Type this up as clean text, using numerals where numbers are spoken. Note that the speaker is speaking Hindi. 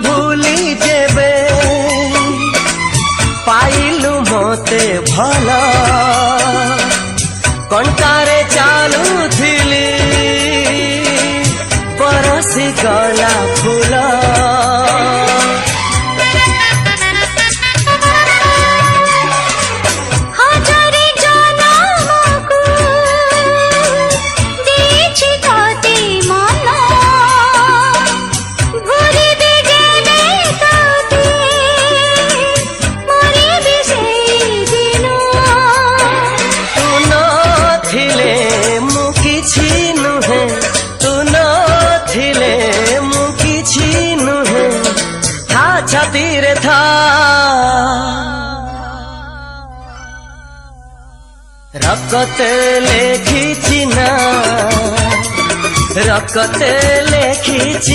भूली जेबे पाइलु मते भला कंटारे चालुथिली बरसी गला फूल छातीरे था रकते लेखी चिना रकते लेखी चिना।